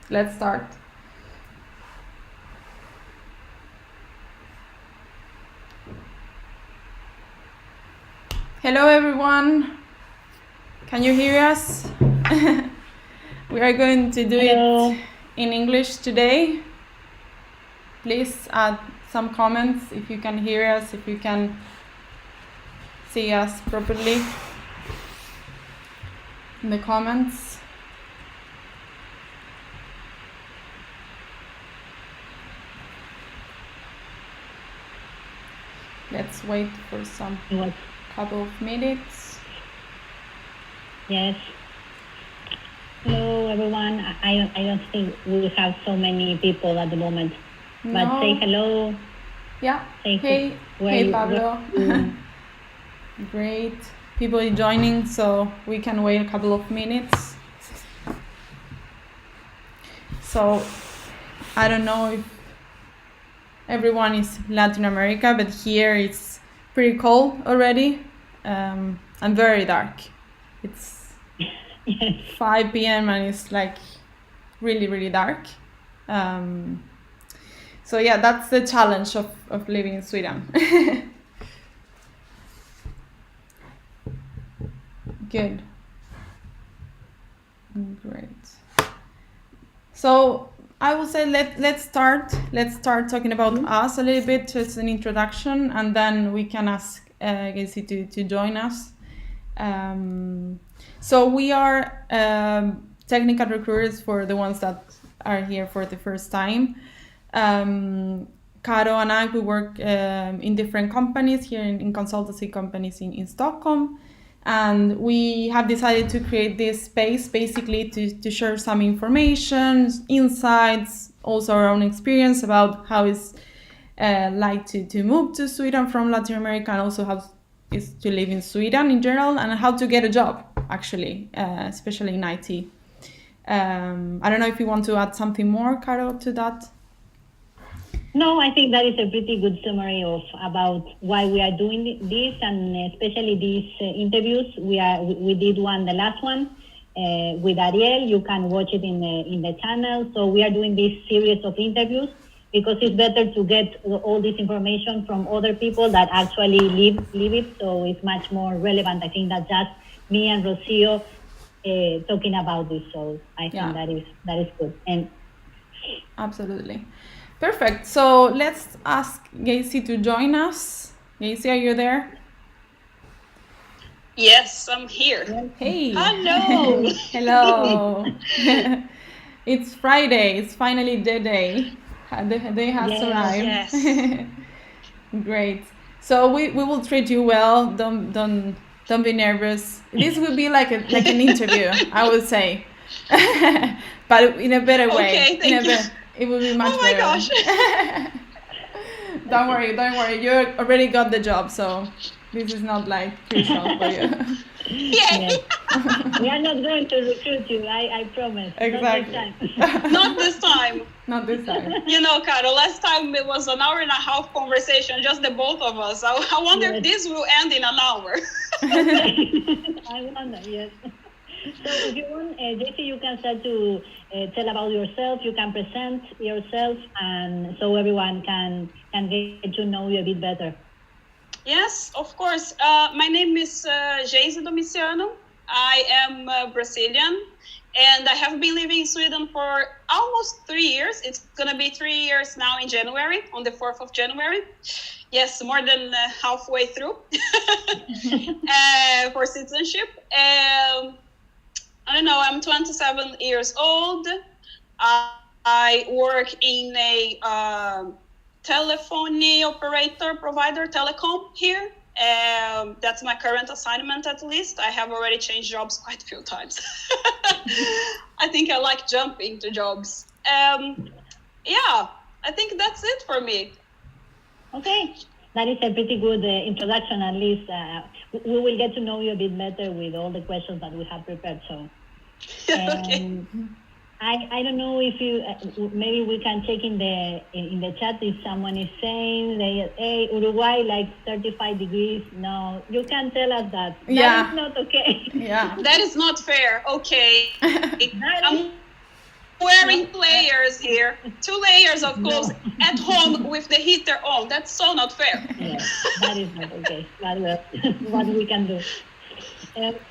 let's start. Hello everyone, can you hear us? We are going to do it in English today. Please add some comments if you can hear us, if you can see us properly in the comments. Let's wait for some couple of minutes. Yes. Hello everyone. I don't think we have so many people at the moment. But No. say hello. Yeah. Say Hey Pablo. Great. People are joining, so we can wait a couple of minutes. So I don't know if everyone is Latin America, but here it's pretty cold already and very dark. It's 5 p.m. and it's like really, really dark. So yeah, that's the challenge of living in Sweden. Good. Great. So I will say let's start talking about us a little bit, just an introduction, and then we can ask Geisy to join us. So we are technical recruiters for the ones that are here for the first time. Caro and I, we work in different companies here in consultancy companies in Stockholm. And we have decided to create this space basically to share some information, insights, also our own experience about how it's like to move to Sweden from Latin America, and also how it's to live in Sweden in general, and how to get a job, actually, especially in IT. I don't know if you want to add something more, Caro, to that. No, I think that is a pretty good summary of about why we are doing this, and especially these interviews. We did the last one with Ariel. You can watch it in the channel. So we are doing this series of interviews because it's better to get all this information from other people that actually live it. So it's much more relevant. I think that just me and Rocio talking about this. So I think that is good. And absolutely. Perfect. So let's ask Geisy to join us. Geisy, are you there? Yes, I'm here. Hey. Hello. Hello. It's Friday. It's finally the day. The day has arrived. Yes. Great. So we will treat you well. Don't be nervous. This will be like an interview, I would say, but in a better way. Okay, thank you. It will be much better. Oh my gosh. Don't worry. You already got the job, so this is not like crucial for you. Yay. We are not going to recruit you, I promise. Exactly. Not this time. Not this time. You know, Caro, last time it was an hour and a half conversation, just the both of us. I wonder if this will end in an hour. I wonder, yes. So if you want, Geisy, you can start to tell about yourself. You can present yourself, and so everyone can get to know you a bit better. Yes, of course. My name is Geisy Domiciano. I am Brazilian, and I have been living in Sweden for almost 3 years. It's going to be 3 years now in January, on the 4th of January. Yes, more than halfway through for citizenship. I don't know, I'm 27 years old. I work in a telephony operator provider, telecom here. That's my current assignment, at least. I have already changed jobs quite a few times. I think I like jumping to jobs. Yeah, I think that's it for me. Okay, that is a pretty good introduction. At least we will get to know you a bit better with all the questions that we have prepared. So, Okay. I don't know if you maybe we can check in the chat if someone is saying hey, Uruguay like 35 degrees. No, you can tell us that. That is not okay. Yeah. That is not fair. Okay. I'm wearing layers here, 2 layers of clothes at home with the heater on. That's so not fair. Yeah, that is not okay. But what we can do.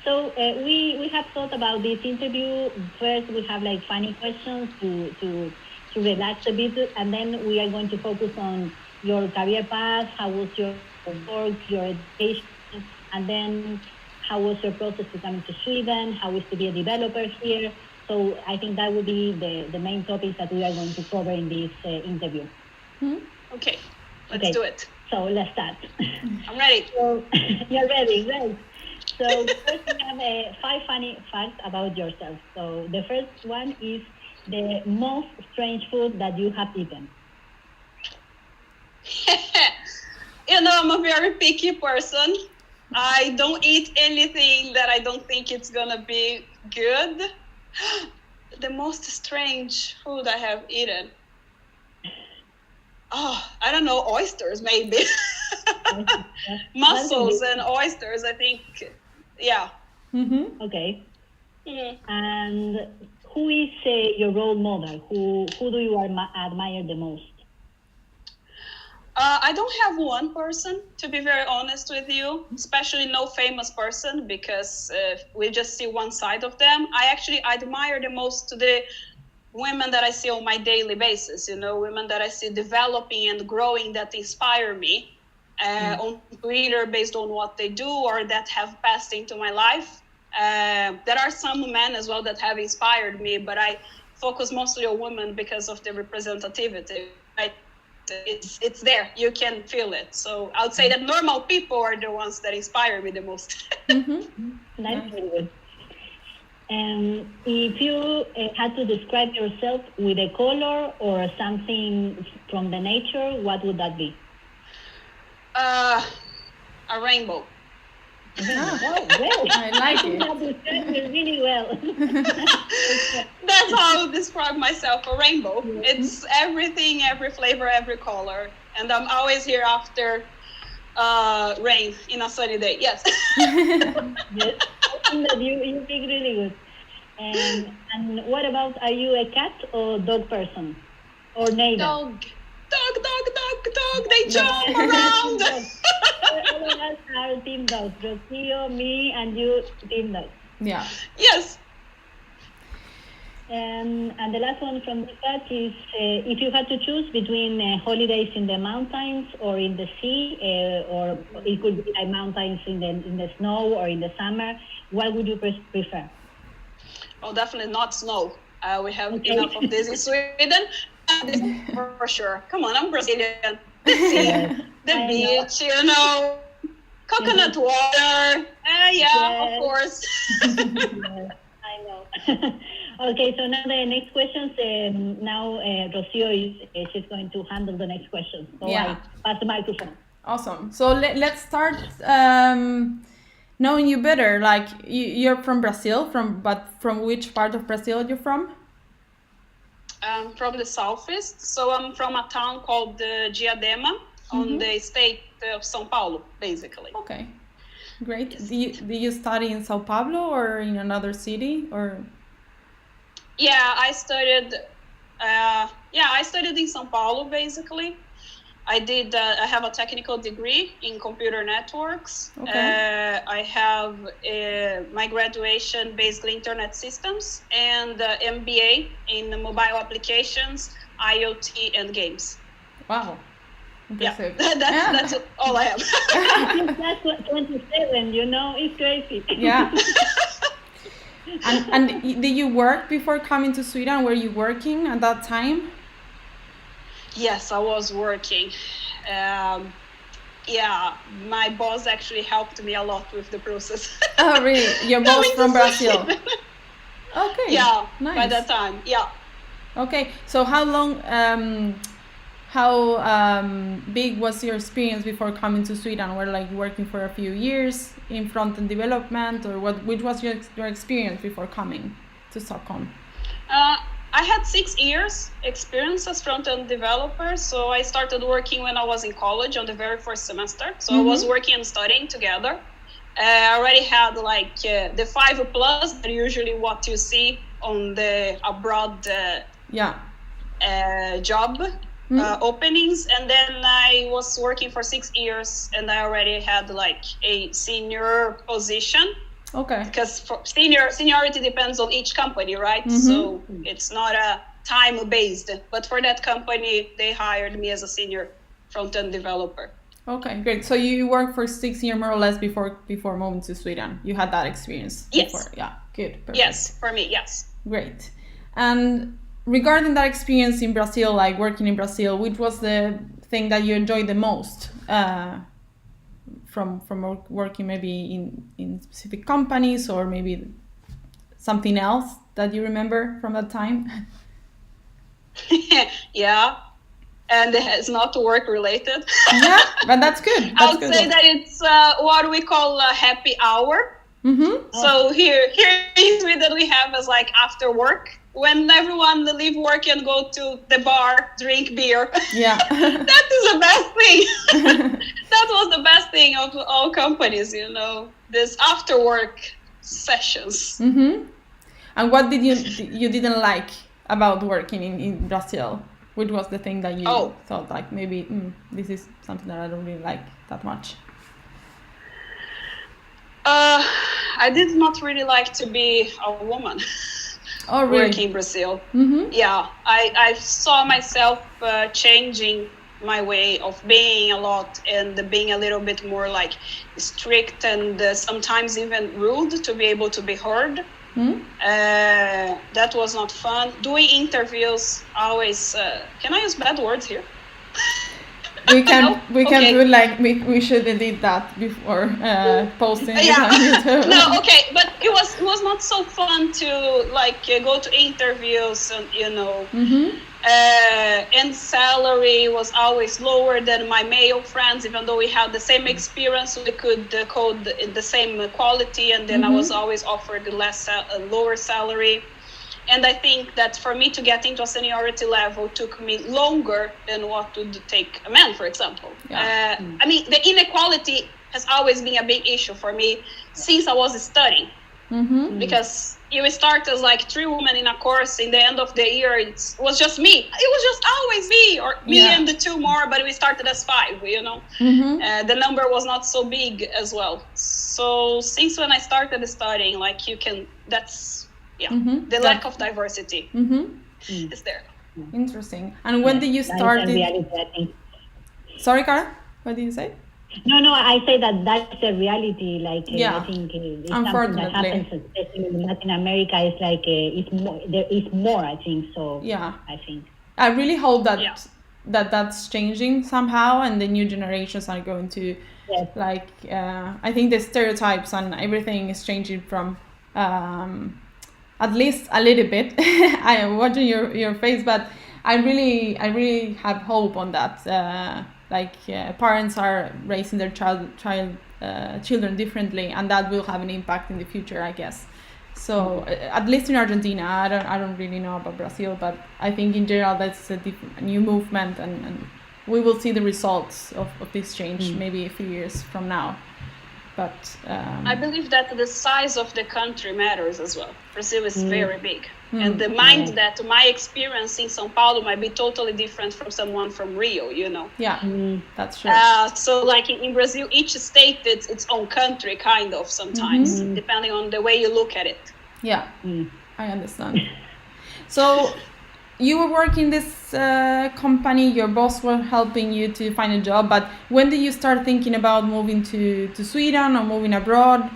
So we have thought about this interview. First, we have like funny questions to relax a bit, and then we are going to focus on your career path. How was your work, your education, and then how was your process to come to Sweden? How is to be a developer here? So I think that would be the main topics that we are going to cover in this interview. Okay, let's do it. So let's start. I'm ready. So you're ready, right? So first we have 5 funny facts about yourself. So the first one is the most strange food that you have eaten. You know, I'm a very picky person. I don't eat anything that I don't think it's gonna be good. The most strange food I have eaten. Oh, I don't know, oysters maybe. Mussels and oysters, I think. Yeah. Okay. And who is your role model? Who do you admire the most? I don't have one person, to be very honest with you, especially no famous person, because we just see one side of them. I actually admire the most the women that I see on my daily basis, you know, women that I see developing and growing that inspire me on Twitter based on what they do or that have passed into my life. There are some men as well that have inspired me, but I focus mostly on women because of the representativity, right? It's there, you can feel it. So I would say that normal people are the ones that inspire me the most. That's very good. If you had to describe yourself with a color or something from the nature, what would that be? A rainbow. Oh, well, I like it. That describes it really well. That's how I would describe myself, a rainbow. It's everything, every flavor, every color. And I'm always here after rain in a sunny day. Yes. Yes, I think that you speak really good. And what about, are you a cat or dog person? Or neither? Dog. They jump around. All of us are team dogs. Rocio, me, and you, team dogs. Yeah. Yes. And the last one from the chat is, if you had to choose between holidays in the mountains or in the sea, or it could be like mountains in the snow or in the summer, what would you prefer? Oh, definitely not snow. We have enough of this in Sweden. This for sure. Come on, I'm Brazilian. The sea, the beach, you know, coconut water. Of course. Yes, I know. Okay, so now the next questions. Now Rocio she's going to handle the next question. So I pass the microphone. Awesome. So let's start knowing you better. Like you're from Brazil, but from which part of Brazil you're from? From the southeast. So I'm from a town called Diadema on the state of São Paulo, basically. Okay, great. Yes. Do you study in Sao Paulo or in another city or? Yeah, I studied. I studied in São Paulo basically. I have a technical degree in computer networks. Okay. I have my graduation basically internet systems and MBA in mobile applications, IoT, and games. Wow. Impressive. Yeah, that's all I have. That's 27. You know, it's crazy. Yeah. And did you work before coming to Sweden? Were you working at that time? Yes, I was working. My boss actually helped me a lot with the process. Oh, really? Your boss from Brazil? Okay. Yeah, nice. By that time, yeah. Okay, so how long, how big was your experience before coming to Sweden? Were like working for a few years in front-end development, or which was your experience before coming to Stockholm? I had 6 years experience as front-end developer. So I started working when I was in college on the very first semester. So I was working and studying together. I already had like the 5+, that usually what you see on the abroad job openings, and then I was working for 6 years, and I already had like a senior position. Okay. Because for seniority depends on each company, right? So it's not a time based, but for that company, they hired me as a senior front-end developer. Okay, great. So you worked for 6 years more or less before moving to Sweden. You had that experience before. Yeah, good. Perfect. Yes, for me, yes. Great. And regarding that experience in Brazil, like working in Brazil, which was the thing that you enjoyed the most from working maybe in specific companies, or maybe something else that you remember from that time? Yeah, and it's not work related. Yeah, but that's good. I would say that it's what we call a happy hour. So here in Sweden we have as like after work, when everyone leave work and go to the bar, drink beer. Yeah. That is the best thing. That was the best thing of all companies, you know, this after work sessions. And what did you didn't like about working in Brazil? Which was the thing that you thought like maybe this is something that I don't really like that much? I did not really like to be a woman. Oh, really? Working in Brazil. Yeah, I saw myself changing my way of being a lot, and being a little bit more like strict and sometimes even rude to be able to be heard. That was not fun. Doing interviews always. Can I use bad words here? We can do like we should have did that before posting it on YouTube. No, okay, but it was not so fun to like go to interviews and you know, and salary was always lower than my male friends, even though we had the same experience, we could code in the same quality, and then I was always offered lower salary. And I think that for me to get into a seniority level took me longer than what would take a man, for example. I mean, the inequality has always been a big issue for me since I was studying. Because you start as like 3 women in a course, in the end of the year it was just me. It was just always me, or me and the 2 more, but we started as 5, you know. The number was not so big as well. So since when I started studying, like that's the lack of diversity is there. Interesting. And when did you start? Sorry, Cara, what did you say? No, I say that's a reality. Like I think it's something that happens, especially in Latin America. It's like there is more. I think so. Yeah, I think. I really hope that's changing somehow, and the new generations are going to like. I think the stereotypes and everything is changing from. At least a little bit. I am watching your face, but I really have hope on that. Parents are raising their children differently, and that will have an impact in the future, I guess. So at least in Argentina, I don't really know about Brazil, but I think in general that's a new movement, and we will see the results of this change maybe a few years from now. But I believe that the size of the country matters as well. Brazil is very big. And the mind that my experience in São Paulo might be totally different from someone from Rio, you know. Yeah, that's true. So like in Brazil, each state is its own country, kind of, sometimes, depending on the way you look at it. Yeah, I understand. So you were working this company, your boss was helping you to find a job, but when did you start thinking about moving to Sweden or moving abroad?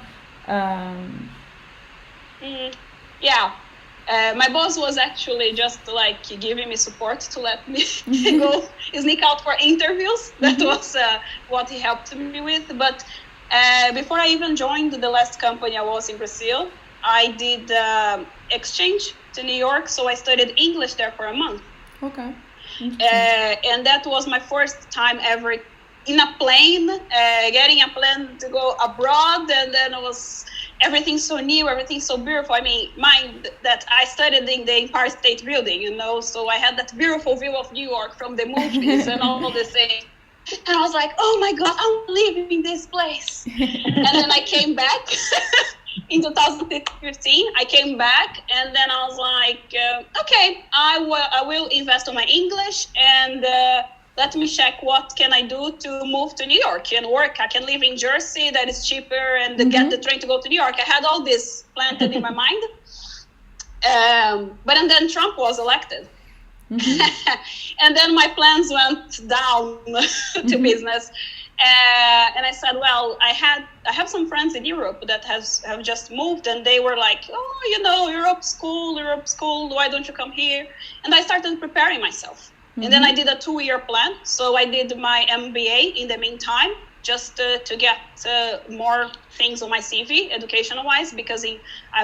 My boss was actually just like giving me support to let me go sneak out for interviews. That was what he helped me with. But before I even joined the last company I was in Brazil, I did exchange to New York, so I studied English there for a month. Okay. And that was my first time ever in a plane, getting a plane to go abroad, and then it was everything so new, everything so beautiful. I mean, mind that I studied in the Empire State Building, you know, so I had that beautiful view of New York from the movies and all the things. And I was like, oh my God, I'm leaving this place. And then I came back in 2015, I came back, and then I was like, okay, I will invest on my English, and let me check what can I do to move to New York and work. I can live in Jersey, that is cheaper, and get the train to go to New York. I had all this planted in my mind. But and then Trump was elected. And then my plans went down to business. And I said, well, I have some friends in Europe that have just moved, and they were like, oh, Europe's cool, why don't you come here? And I started preparing myself. And then I did a 2-year plan. So I did my MBA in the meantime, just to get more things on my CV, educational-wise, because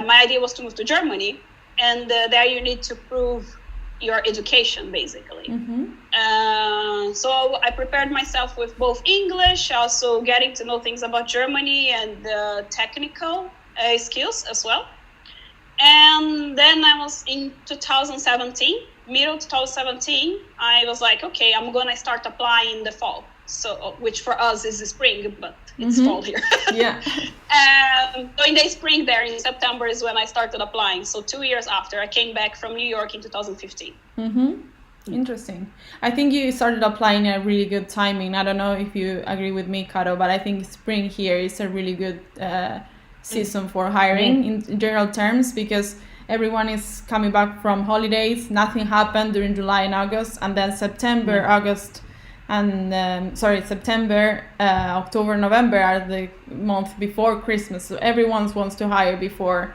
my idea was to move to Germany, and there you need to prove your education, basically. So I prepared myself with both English, also getting to know things about Germany, and technical skills as well. And then I was in 2017, middle 2017, I was like, okay, I'm gonna start applying in the fall. So, which for us is the spring, but it's fall here. Yeah. So in the spring there, in September, is when I started applying. So 2 years after, I came back from New York in 2015. Interesting. I think you started applying at really good timing. I don't know if you agree with me, Caro, but I think spring here is a really good season for hiring in general terms, because everyone is coming back from holidays. Nothing happened during July and August, and then September, October, November are the month before Christmas. So everyone wants to hire before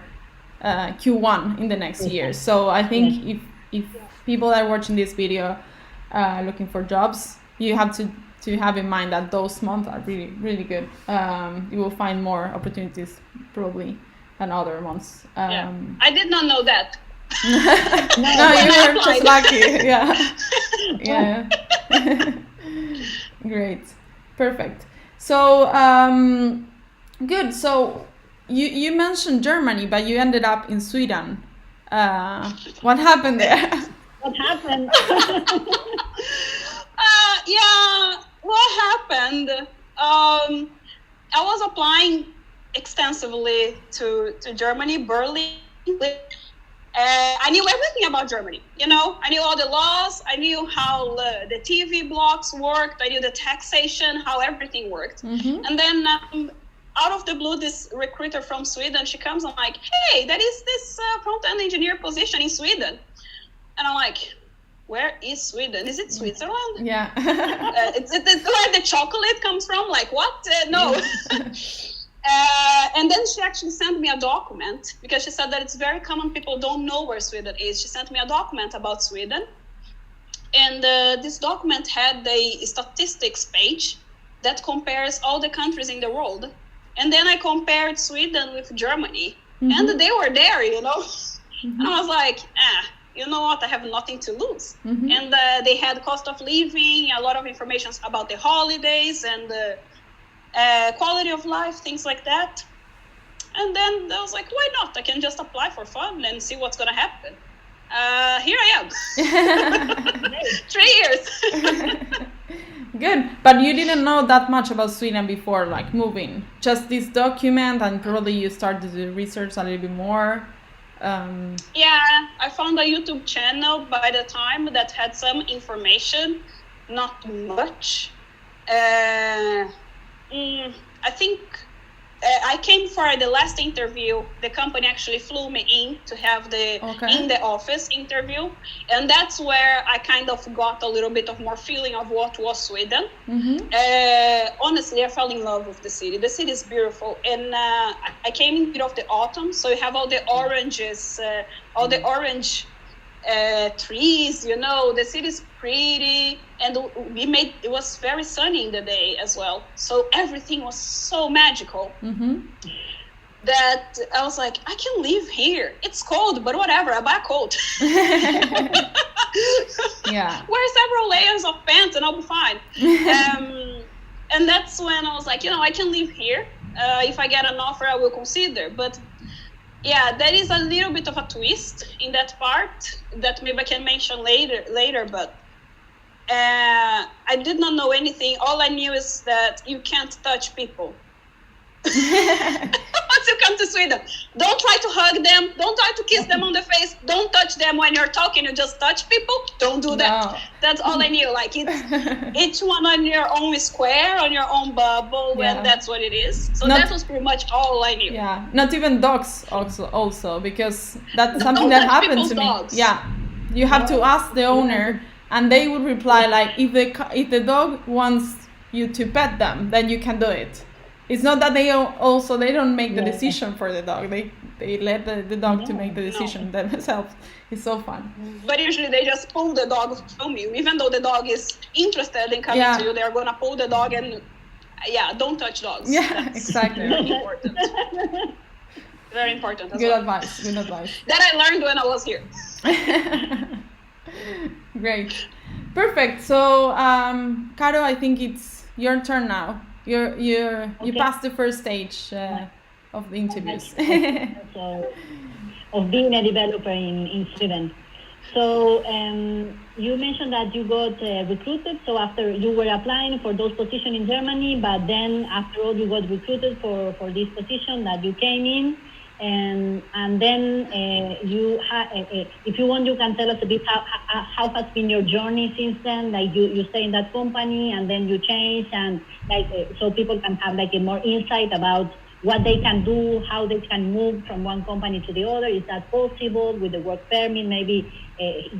Q1 in the next year. So I think if people are watching this video looking for jobs, you have to have in mind that those months are really, really good. You will find more opportunities probably than other months. I did not know that. No, you were just lucky. Yeah. Great. Perfect. So good. So you mentioned Germany, but you ended up in Sweden. What happened there? What happened? What happened? I was applying extensively to Germany, Berlin. I knew everything about Germany. I knew all the laws. I knew how the TV blocks worked. I knew the taxation, how everything worked. And then out of the blue, this recruiter from Sweden, she comes and like, hey, there is this front-end engineer position in Sweden. And I'm like, where is Sweden? Is it Switzerland? Yeah. It's where the chocolate comes from? Like, what? No. And then she actually sent me a document, because she said that it's very common, people don't know where Sweden is. She sent me a document about Sweden. And this document had a statistics page that compares all the countries in the world. And then I compared Sweden with Germany. And they were there, And I was like, you know what, I have nothing to lose. And they had cost of living, a lot of information about the holidays and quality of life, things like that. And then I was like, why not? I can just apply for fun and see what's gonna happen. Here I am. 3 years. Good. But you didn't know that much about Sweden before, like moving. Just this document, and probably you started to research a little bit more. I found a YouTube channel by the time that had some information, not much. I think I came for the last interview. The company actually flew me in to have the in the office interview, and that's where I kind of got a little bit of more feeling of what was Sweden. Honestly, I fell in love with the city. The city is beautiful, and I came in bit of the autumn, so you have all the oranges, all the orange trees. The city is pretty, and it was very sunny in the day as well, so everything was so magical that I was like, I can live here. It's cold, but whatever, I buy a coat. Wear several layers of pants and I'll be fine. And that's when I was like, I can live here. If I get an offer, I will consider. But there is a little bit of a twist in that part that maybe I can mention later, but I did not know anything. All I knew is that you can't touch people. once you come to Sweden, don't try to hug them, don't try to kiss them on the face, don't touch them when you're talking, you just touch people, don't do that. No. That's all I knew. Like, it's each one on your own square, on your own bubble, and that's what it is. So that was pretty much all I knew. Yeah, not even dogs also because that's something that happened to me. Dogs. Yeah, you have to ask the owner, and they would reply like, if the dog wants you to pet them, then you can do it. It's not that they don't make the decision for the dog. They let the dog to make the decision themselves. It's so fun. But usually they just pull the dog from you, even though the dog is interested in coming to you. They're gonna pull the dog and don't touch dogs. Yeah, That's exactly. very important. Very important. Good advice. That I learned when I was here. Great, perfect. So, Caro, I think it's your turn now. You passed the first stage of the interviews. So, of being a developer in Sweden. So you mentioned that you got recruited. So after you were applying for those positions in Germany, but then after all you got recruited for this position that you came in, and then if you want, you can tell us a bit how has been your journey since then. Like you stay in that company and then you change, and so people can have like a more insight about what they can do, how they can move from one company to the other. Is that possible with the work permit? Maybe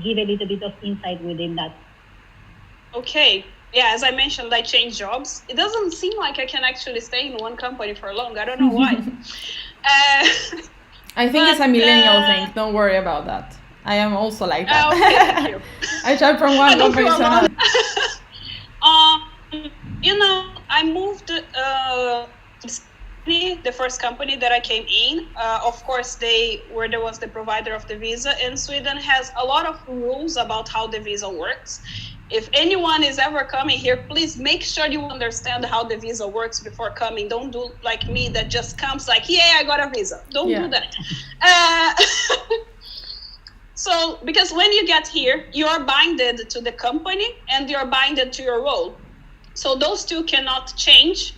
give a little bit of insight within that. Okay. Yeah, as I mentioned, I changed jobs. It doesn't seem like I can actually stay in one company for long. I don't know why. I think it's a millennial thing. Don't worry about that. I am also like that. Okay, thank you. I jump from one company to another. I moved the first company that I came in. Of course, they were the ones the provider of the visa, and Sweden has a lot of rules about how the visa works. If anyone is ever coming here, please make sure you understand how the visa works before coming. Don't do like me that just comes like, I got a visa. Don't do that. So, because when you get here, you are binded to the company and you are binded to your role. So those two cannot change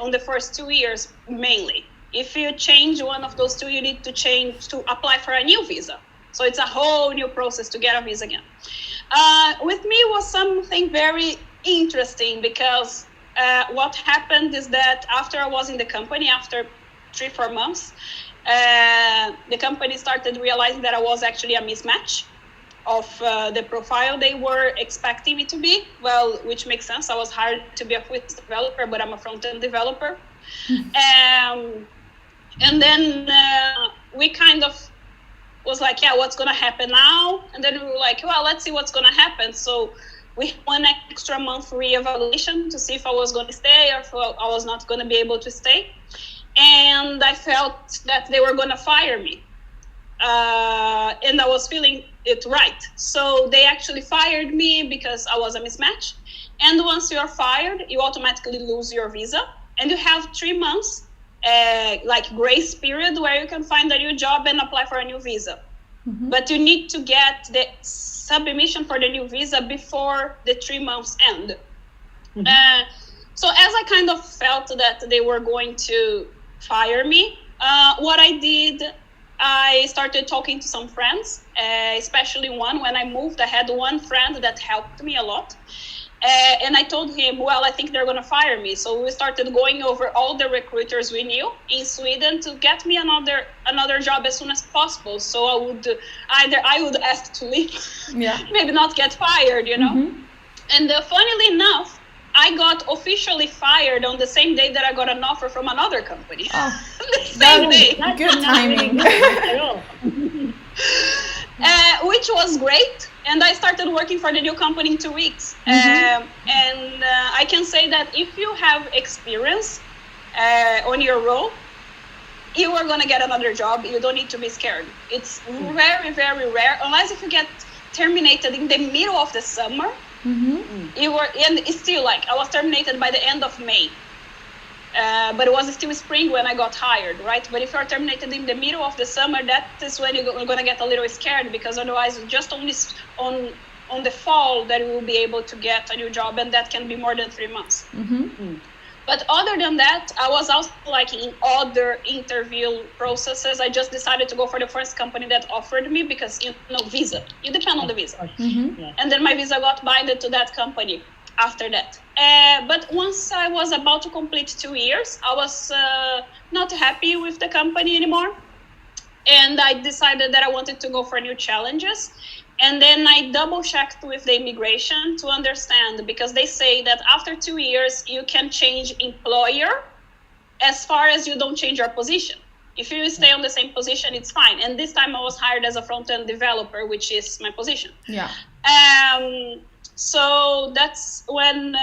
on the first 2 years mainly. If you change one of those two, you need to apply for a new visa. So it's a whole new process to get a visa again. With me was something very interesting because what happened is that after I was in the company, after 3-4 months, the company started realizing that I was actually a mismatch of the profile they were expecting me to be. Well, which makes sense. I was hired to be a full developer, but I'm a front-end developer. And then we kind of was like, what's going to happen now? And then we were like, well, let's see what's going to happen. So we had 1 extra month reevaluation to see if I was going to stay or if I was not going to be able to stay. And I felt that they were going to fire me. And I was feeling it right. So they actually fired me because I was a mismatch. And once you are fired, you automatically lose your visa. And you have 3 months grace period where you can find a new job and apply for a new visa. Mm-hmm. But you need to get the submission for the new visa before the 3 months end. Mm-hmm. So as I kind of felt that they were going to fire me, what I did, I started talking to some friends, especially one. When I moved, I had one friend that helped me a lot. And I told him, well, I think they're going to fire me. So we started going over all the recruiters we knew in Sweden to get me another job as soon as possible. So I would ask to leave, maybe not get fired, Mm-hmm. And funnily enough, I got officially fired on the same day that I got an offer from another company. Oh, the same day. Good timing. Which was great. And I started working for the new company in 2 weeks. Mm-hmm. And I can say that if you have experience on your role, you are going to get another job. You don't need to be scared. It's very, very rare, unless if you get terminated in the middle of the summer. Mm-hmm. And it's still I was terminated by the end of May. But it was still spring when I got hired, right? But if you're terminated in the middle of the summer, that is when you're going to get a little scared, because otherwise just only on the fall that you will be able to get a new job, and that can be more than 3 months. Mm-hmm. But other than that, I was also like in other interview processes. I just decided to go for the first company that offered me because, visa, you depend on the visa. Yeah. And then my visa got binded to that company after that. But once I was about to complete 2 years, I was not happy with the company anymore. And I decided that I wanted to go for new challenges. And then I double checked with the immigration to understand, because they say that after 2 years, you can change employer as far as you don't change your position. If you stay on the same position, it's fine. And this time I was hired as a front-end developer, which is my position. Yeah. So that's when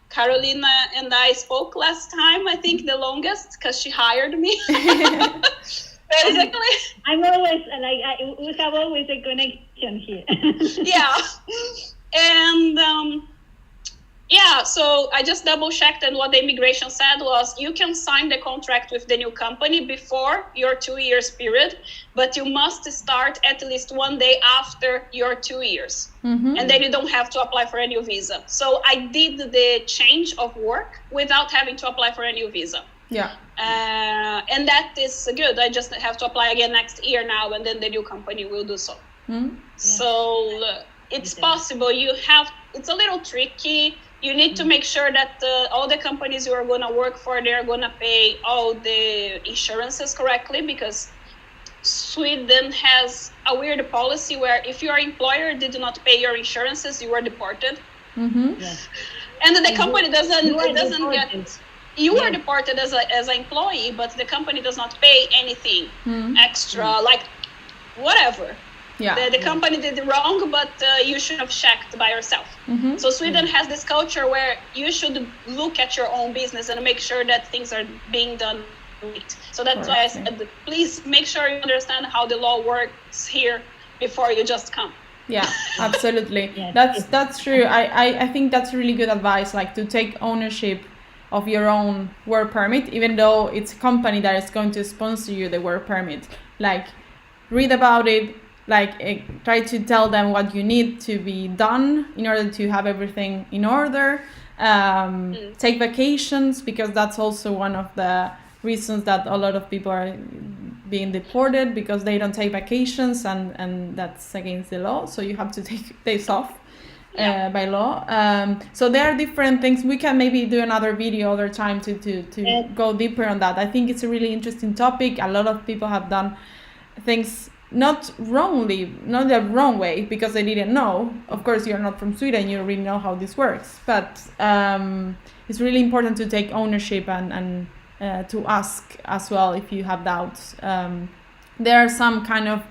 Carolina and I spoke last time, I think the longest, because she hired me. Basically. I'm always we have always a connection here. Yeah. And so I just double checked, and what the immigration said was you can sign the contract with the new company before your 2 years period, but you must start at least 1 day after your 2 years. And then you don't have to apply for a new visa. So I did the change of work without having to apply for a new visa. Yeah. And that is good. I just have to apply again next year now, and then the new company will do so. So it's possible. It's a little tricky. You need to make sure that all the companies you are going to work for, they're going to pay all the insurances correctly, because Sweden has a weird policy where if your employer did not pay your insurances, you are deported. And the company doesn't get... You are deported as an employee, but the company does not pay anything extra, like whatever. Yeah. The company did wrong, but you should have checked by yourself. So Sweden has this culture where you should look at your own business and make sure that things are being done right. So that's why I said, please make sure you understand how the law works here before you just come. Yeah, absolutely. That's true. I think that's really good advice, like to take ownership of your own work permit, even though it's a company that is going to sponsor you the work permit. Like, read about it, like try to tell them what you need to be done in order to have everything in order. Take vacations, because that's also one of the reasons that a lot of people are being deported, because they don't take vacations, and that's against the law. So you have to take days off. By law. So there are different things. We can maybe do another video other time to go deeper on that. I think it's a really interesting topic. A lot of people have done things not wrongly, not the wrong way, because they didn't know. Of course, you're not from Sweden, you don't really know how this works. But it's really important to take ownership and to ask as well if you have doubts. There are some kind of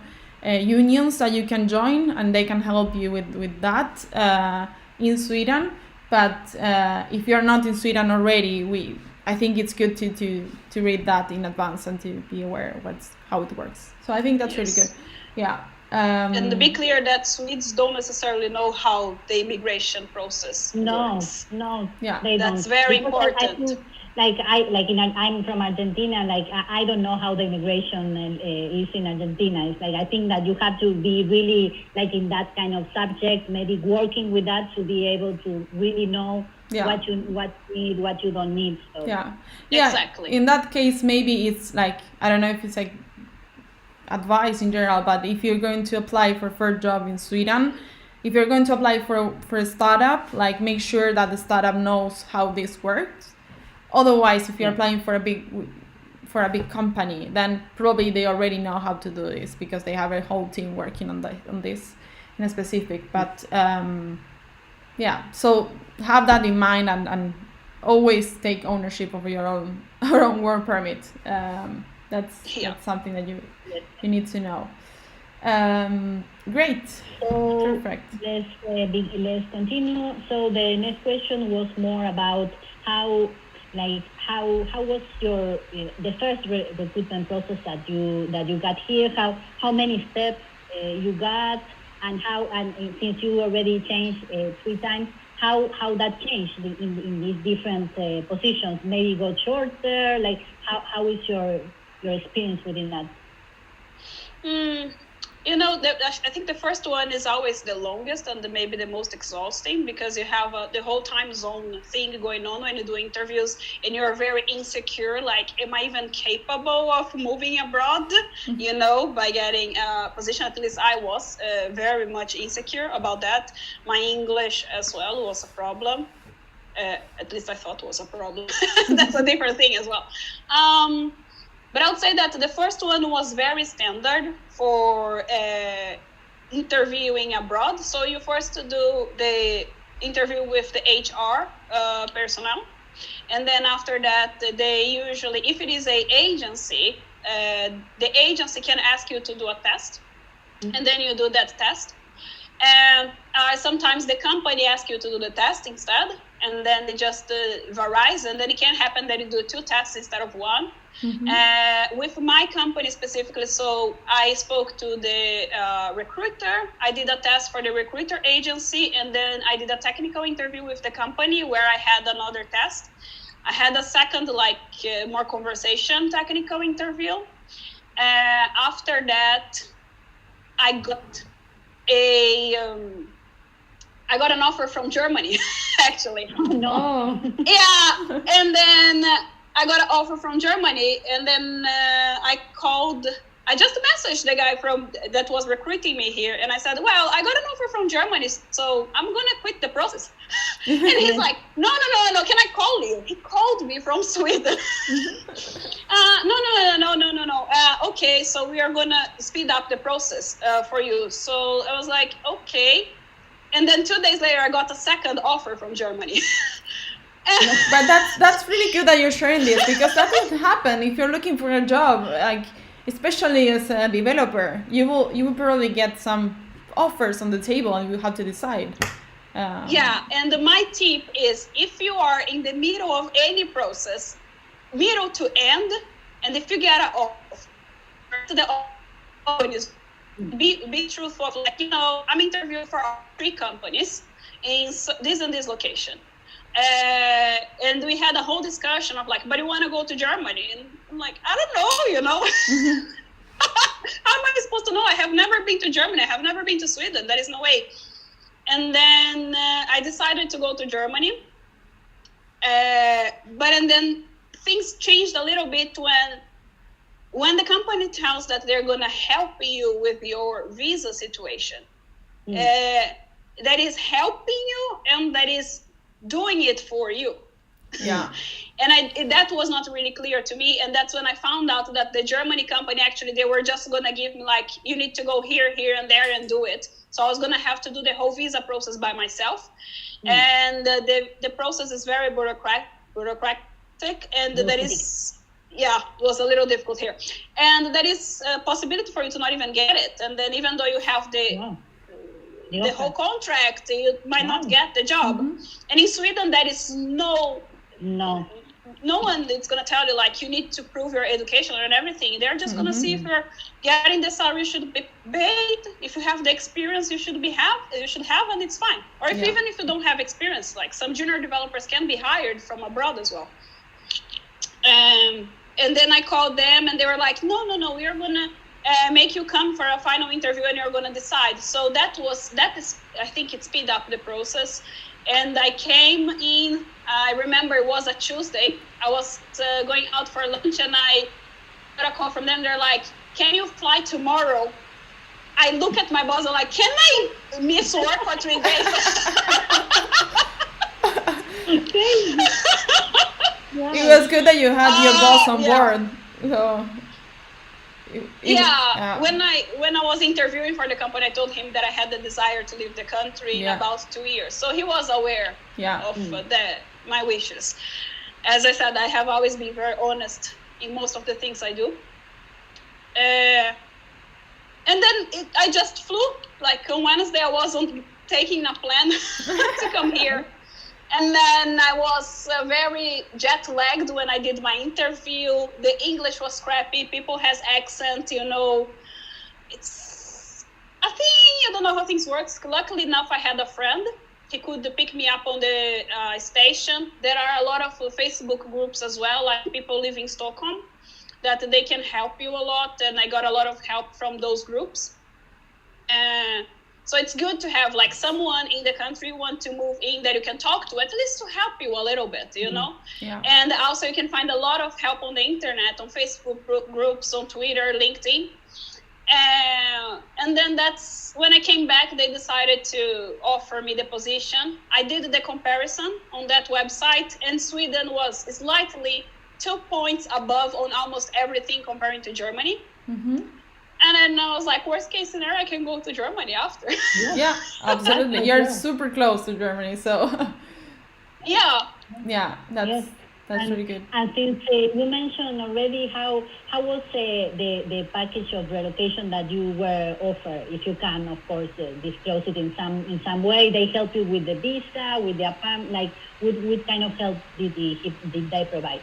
unions that you can join, and they can help you with that in Sweden. But if you're not in Sweden already, I think it's good to read that in advance and to be aware of how it works. So I think that's really good. Yeah. And to be clear that Swedes don't necessarily know how the immigration process works. No, yeah, they that's don't. very Because important. I'm from Argentina. I don't know how the immigration is in Argentina. It's like I think that you have to be really in that kind of subject, maybe working with that to be able to really know what you need, what you don't need. So. Yeah, exactly. In that case, maybe it's I don't know if it's advice in general, but if you're going to apply for a first job in Sweden, if you're going to apply for a startup, make sure that the startup knows how this works. Otherwise, if you're applying for a big company, then probably they already know how to do this, because they have a whole team working on this in a specific. But so have that in mind, and always take ownership of your own work permit. That's something that you need to know. Great. So perfect. Let's continue. So the next question was more about how was your the first recruitment process that you got here? How many steps you got, and since you already changed 3 times, how that changed in these different positions? Maybe got shorter. How is your experience within that? I think the first one is always the longest and maybe the most exhausting, because you have the whole time zone thing going on when you do interviews, and you're very insecure, like, am I even capable of moving abroad, by getting a position? At least I was very much insecure about that. My English as well was a problem. At least I thought was a problem. That's a different thing as well. But I would say that the first one was very standard for interviewing abroad. So you first do the interview with the HR personnel. And then after that, they usually, if it is an agency, the agency can ask you to do a test. And then you do that test. And sometimes the company asks you to do the test instead. And then it just varies. And then it can happen that you do 2 tests instead of 1. With my company specifically, so I spoke to the recruiter. I did a test for the recruiter agency, and then I did a technical interview with the company where I had another test. I had a second, more conversation technical interview. After that, I got an offer from Germany, actually. Oh, no. Yeah, and then I got an offer from Germany, and then I just messaged the guy that was recruiting me here, and I said, well, I got an offer from Germany, so I'm gonna quit the process. And he's like, no, can I call you? He called me from Sweden. No. Okay, so we are gonna speed up the process for you. So I was like, okay. And then 2 days later, I got a second offer from Germany. But that's really good that you're sharing this, because that will happen if you're looking for a job, especially as a developer. You will probably get some offers on the table, and you have to decide. Yeah, and my tip is, if you are in the middle of any process, middle to end, and if you get an offer, the offer is be truthful. I'm interviewing for 3 companies in this and this location. And we had a whole discussion of but you want to go to Germany? And I'm like, I don't know, How am I supposed to know? I have never been to Germany. I have never been to Sweden. There is no way. And then I decided to go to Germany. And then things changed a little bit when the company tells that they're going to help you with your visa situation. That is helping you, and that is doing it for you. Yeah. And that was not really clear to me, and that's when I found out that the Germany company, actually, they were just gonna give me you need to go here and there and do it. So I was gonna have to do the whole visa process by myself. And the process is very bureaucratic, and that is was a little difficult here. And there is a possibility for you to not even get it, and then even though you have the whole contract, you might not get the job. And in Sweden, there is no one that's going to tell you you need to prove your education and everything. They're just going to see if you're getting the salary you should be paid, if you have the experience you should have, and it's fine. Or even if you don't have experience, some junior developers can be hired from abroad as well. And then I called them, and they were like, no, we are going to make you come for a final interview, and you're going to decide. So that is, I think it speed up the process. And I came in, I remember it was a Tuesday. I was going out for lunch, and I got a call from them. They're like, can you fly tomorrow? I look at my boss, I'm like, can I miss work for 3 days? It was good that you had your boss on board. So when I was interviewing for the company, I told him that I had the desire to leave the country in about 2 years. So he was aware of my wishes. As I said, I have always been very honest in most of the things I do. And then I just flew. On Wednesday, I wasn't taking a plan to come here. And then I was very jet-lagged when I did my interview. The English was crappy. People has accent, It's a thing. I don't know how things work. Luckily enough, I had a friend. He could pick me up on the station. There are a lot of Facebook groups as well, people live in Stockholm, that they can help you a lot. And I got a lot of help from those groups. So it's good to have like someone in the country you want to move in that you can talk to, at least to help you a little bit, you know? Yeah. And also you can find a lot of help on the internet, on Facebook groups, on Twitter, LinkedIn. And then that's when I came back, they decided to offer me the position. I did the comparison on that website, and Sweden was slightly 2 points above on almost everything comparing to Germany. And then I was like, worst case scenario, I can go to Germany after. Yeah, absolutely. You're super close to Germany, so Yeah. yeah, that's Yes. really good. And since you mentioned already, how was the package of relocation that you were offered? If you can, of course, disclose it in some way. They help you with the visa, with the apartment. Like, what kind of help did they provide?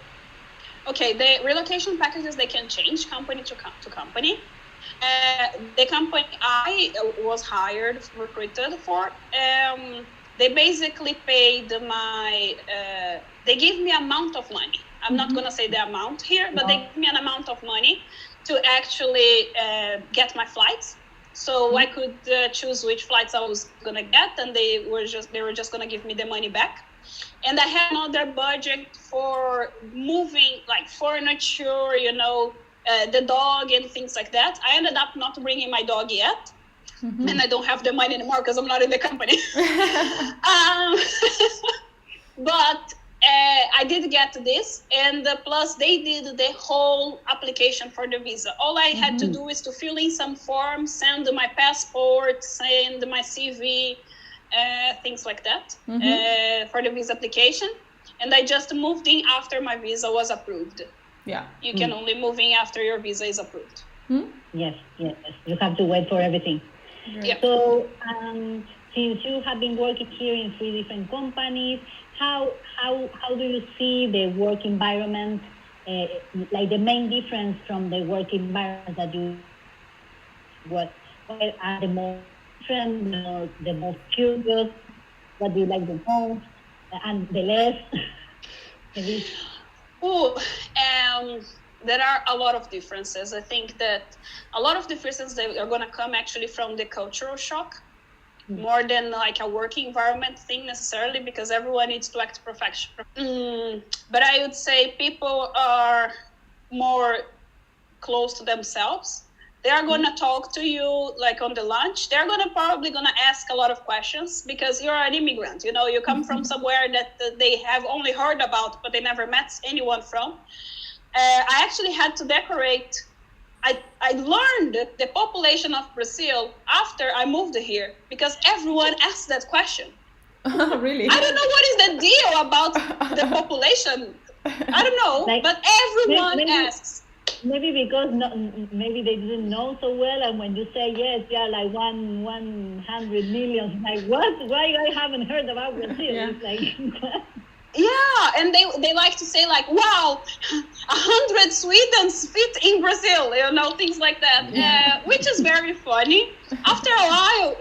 Okay, the relocation packages, they can change company to company. The company I was recruited for, they basically paid they gave me amount of money. I'm not going to say the amount here, but they gave me an amount of money to actually get my flights. So I could choose which flights I was going to get, and they were just going to give me the money back. And I had another budget for moving, like furniture, you know, the dog and things like that. I ended up not bringing my dog yet. And I don't have the money anymore because I'm not in the company. But I did get this, and plus they did the whole application for the visa. All I had to do is to fill in some forms, send my passport, send my CV, things like that, for the visa application. And I just moved in after my visa was approved. Yeah. You can only move in after your visa is approved. Yes. You have to wait for everything. Yeah. So since you have been working here in 3 different companies, how do you see the work environment, like the main difference from the work environment that you what are the most different, or the most curious? What do you like the most and the less? Maybe. There are a lot of differences. I think that a lot of differences that are going to come actually from the cultural shock, more than like a working environment thing necessarily, because everyone needs to act professional. But I would say people are more close to themselves. They are going to talk to you like on the lunch. They're probably going to ask a lot of questions because you're an immigrant. You know, you come from somewhere that they have only heard about, but they never met anyone from. I actually had to decorate. I learned the population of Brazil after I moved here because everyone asked that question. Really? I don't know what is the deal about the population. I don't know, Like, but everyone asks. Maybe because maybe they didn't know so well, and when you say yes, yeah, like 100 million, like what? Why I haven't heard about Brazil? Yeah. It's like what? Yeah, and they like to say like, wow, 100 Swedes fit in Brazil, you know, things like that, which is very funny. After a while,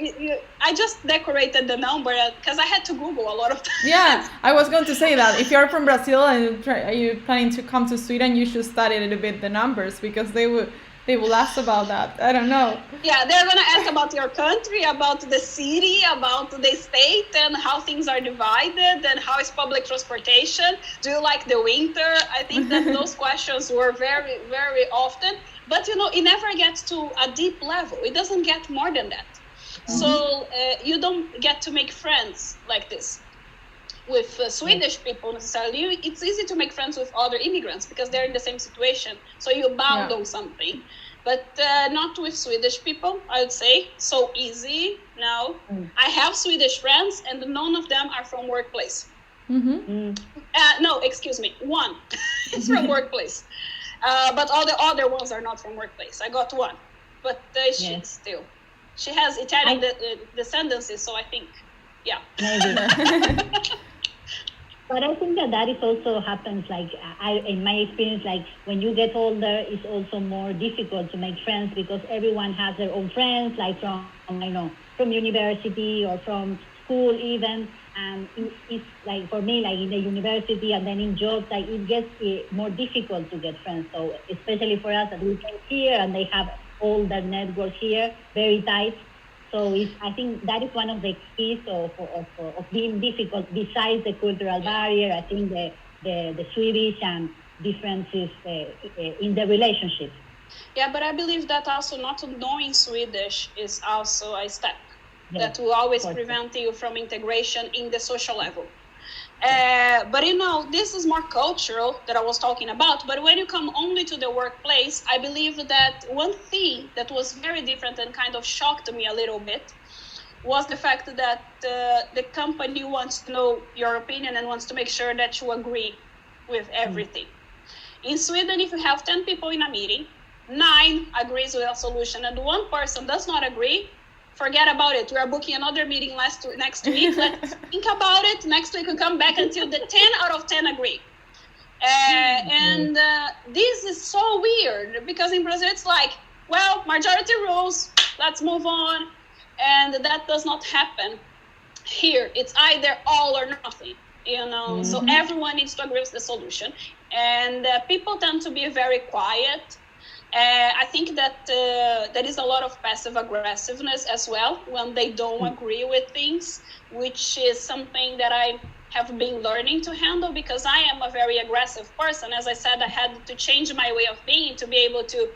I just decorated the number because I had to Google a lot of times. Yeah, I was going to say that if you're from Brazil and you're planning to come to Sweden, you should study a little bit the numbers because they will ask about that. I don't know. Yeah, they're going to ask about your country, about the city, about the state, and how things are divided, and how is public transportation. Do you like the winter? I think that those questions were very, very often. But, you know, it never gets to a deep level. It doesn't get more than that. So you don't get to make friends like this with Swedish people necessarily. It's easy to make friends with other immigrants because they're in the same situation. So you bound on something. But not with Swedish people, I would say. So easy. No. I have Swedish friends, and none of them are from workplace. No, excuse me. One is from workplace. But all the other ones are not from workplace. I got one. But she has Italian descendancy, so I think, yeah. Maybe. But I think that is also happens, like in my experience, like when you get older, it's also more difficult to make friends because everyone has their own friends, like from university or from school even. And it's like for me, like in the university and then in jobs, like it gets more difficult to get friends. So especially for us that we came here and they have all their network here, very tight. So I think that is one of the keys of being difficult. Besides the cultural barrier, I think the Swedish and differences in the relationships. Yeah, but I believe that also not knowing Swedish is also a step that will always prevent you from integration in the social level. But this is more cultural that I was talking about. But when you come only to the workplace, I believe that one thing that was very different and kind of shocked me a little bit was the fact that the company wants to know your opinion and wants to make sure that you agree with everything. In Sweden, if you have 10 people in a meeting, 9 agrees with a solution and one person does not agree, forget about it. We are booking another meeting next week. Let's think about it. Next week we come back until the 10 out of 10 agree. This is so weird because in Brazil it's like, well, majority rules, let's move on. And that does not happen here. It's either all or nothing, so everyone needs to agree with the solution. And people tend to be very quiet. I think that there is a lot of passive aggressiveness as well when they don't agree with things, which is something that I have been learning to handle because I am a very aggressive person. As I said, I had to change my way of being to be able to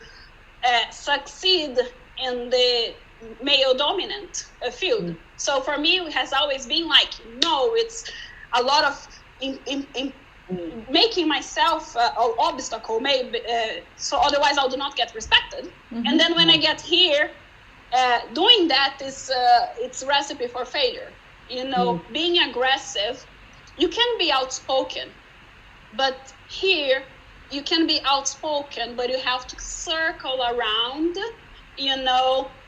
succeed in the male dominant field. So for me, it has always been like, no, it's a lot of making myself an obstacle, maybe, so otherwise I do not get respected. And then when I get here, doing that is it's recipe for failure. Being aggressive, you can be outspoken, but here you can be outspoken, but you have to circle around.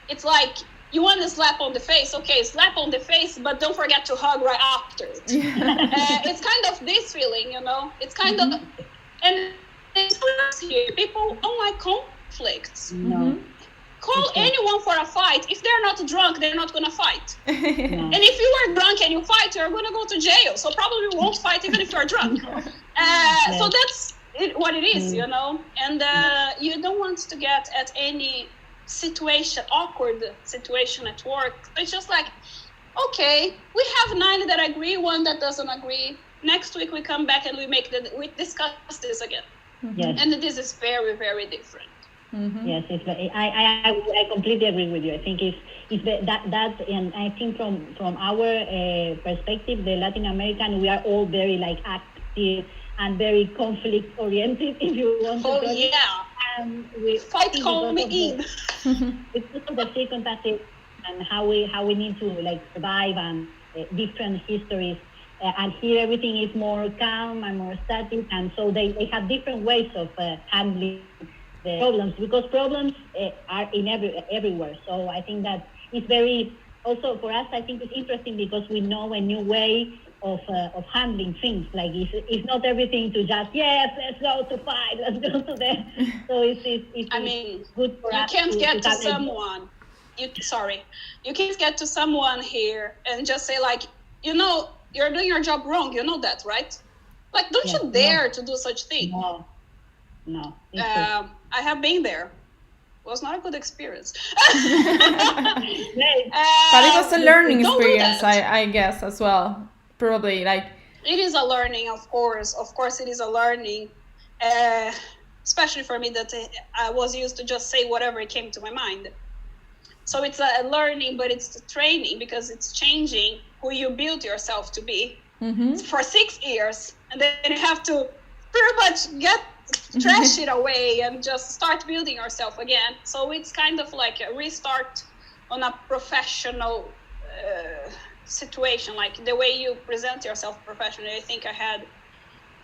It's like you want to slap on the face, okay, slap on the face, but don't forget to hug right after it. It's kind of this feeling, it's kind of, and it's here, people don't like conflicts. Call anyone for a fight. If they're not drunk, they're not going to fight. And if you are drunk and you fight, you're going to go to jail. So probably you won't fight even if you're drunk. So that's what it is, and you don't want to get at any awkward situation at work. It's just like, okay, we have 9 that agree, 1 that doesn't agree. Next week we come back and we discuss this again. And this is very, very different. Yes, I completely agree with you. I think it's that, and I think from our perspective, the Latin American, we are all very active and very conflict oriented, if you want to. Oh yeah. Fight call me in. Because of the circumstances and how we need to survive and different histories, and here everything is more calm and more static, and so they have different ways of handling the problems, because problems are in everywhere. So I think that it's very, also for us, I think it's interesting because we know a new way of handling things. Like it's not everything to just, yes, let's go to fight, let's go to there. So it's good for us. You can't get to someone. You can't get to someone here and just say you're doing your job wrong. You know that, right? Don't you dare to do such thing. No. I have been there. It was not a good experience. But it was a learning experience, I guess, as well. Probably it is a learning, of course it is a learning, especially for me that I was used to just say whatever came to my mind. So it's a learning, but it's a training because it's changing who you build yourself to be for 6 years, and then you have to pretty much trash it away and just start building yourself again. So it's kind of like a restart on a professional situation, like the way you present yourself professionally. I think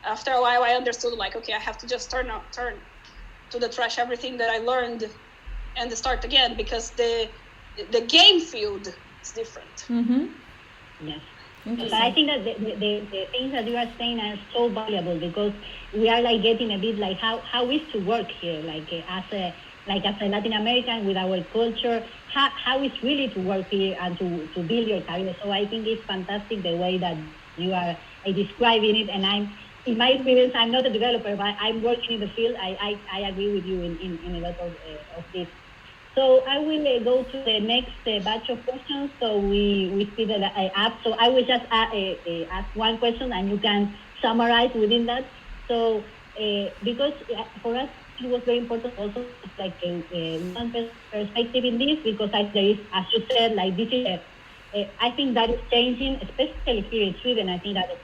after a while I understood okay, I have to just turn to the trash everything that I learned and start again, because the game field is different. Yes. But I think that the things that you are saying are so valuable, because we are getting a bit how is to work here, as a Latin American with our culture, how is really to work here and to build your career. So I think it's fantastic the way that you are describing it. And in my experience, I'm not a developer, but I'm working in the field. I agree with you in a lot of this. So I will go to the next batch of questions. So we see that I asked. So I will just ask one question, and you can summarize within that. So because for us it was very important also like one perspective in this, because there is, as you said, like this is I think that is changing, especially here in Sweden. I think that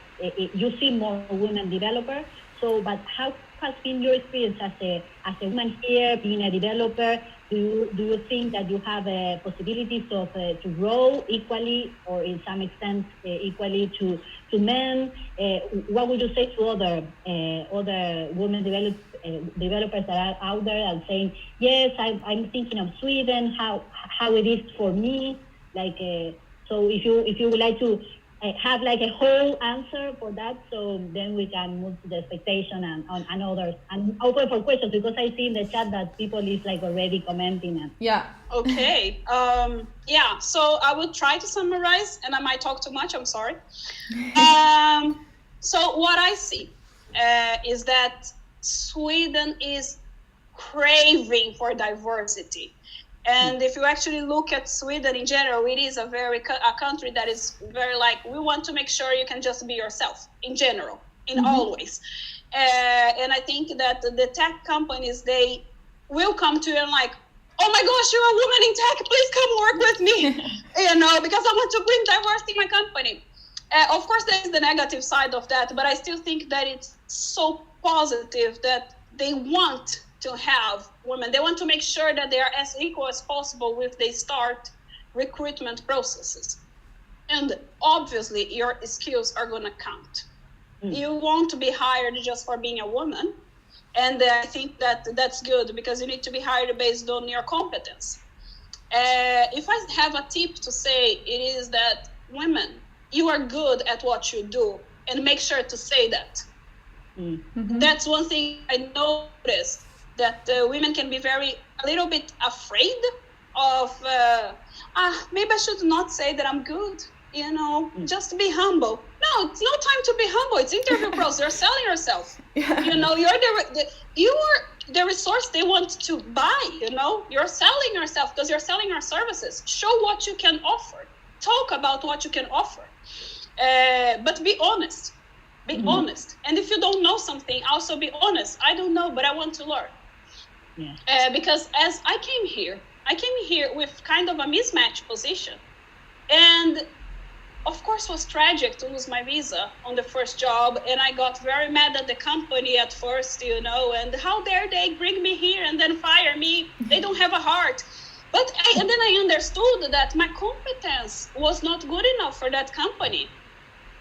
you see more women developers. So, but how has been your experience as a woman here, being a developer? Do you think that you have possibilities of to grow equally, or in some extent equally to men? What would you say to other women developers that are out there and saying, yes, I'm thinking of Sweden, how it is for me? Like, so if you would like to have like a whole answer for that, so then we can move to the expectation and others, and open for questions, because I see in the chat that people is like already commenting. And Yeah. Okay. Yeah. So I will try to summarize, and I might talk too much. I'm sorry. So what I see is that Sweden is craving for diversity. And if you actually look at Sweden in general, it is a country that is very like, we want to make sure you can just be yourself in general, in all ways. And I think that the tech companies, they will come to you and like, oh my gosh, you're a woman in tech, please come work with me, because I want to bring diversity in my company. Of course, there is the negative side of that, but I still think that it's so positive that they want to have women. They want to make sure that they are as equal as possible when they start recruitment processes. And obviously, your skills are going to count. You won't be hired just for being a woman. And I think that that's good, because you need to be hired based on your competence. If I have a tip to say, it is that women, you are good at what you do, and make sure to say that. That's one thing I noticed, that women can be a little bit afraid of, maybe I should not say that I'm good, just be humble. No, it's no time to be humble. It's interview process. You're selling yourself. You're the resource they want to buy, You're selling yourself because you're selling your services. Show what you can offer. Talk about what you can offer. But be honest. Be honest. And if you don't know something, also be honest. I don't know, but I want to learn. Yeah. Because as I came here with kind of a mismatched position. And of course, it was tragic to lose my visa on the first job. And I got very mad at the company at first, and how dare they bring me here and then fire me? They don't have a heart. But and then I understood that my competence was not good enough for that company.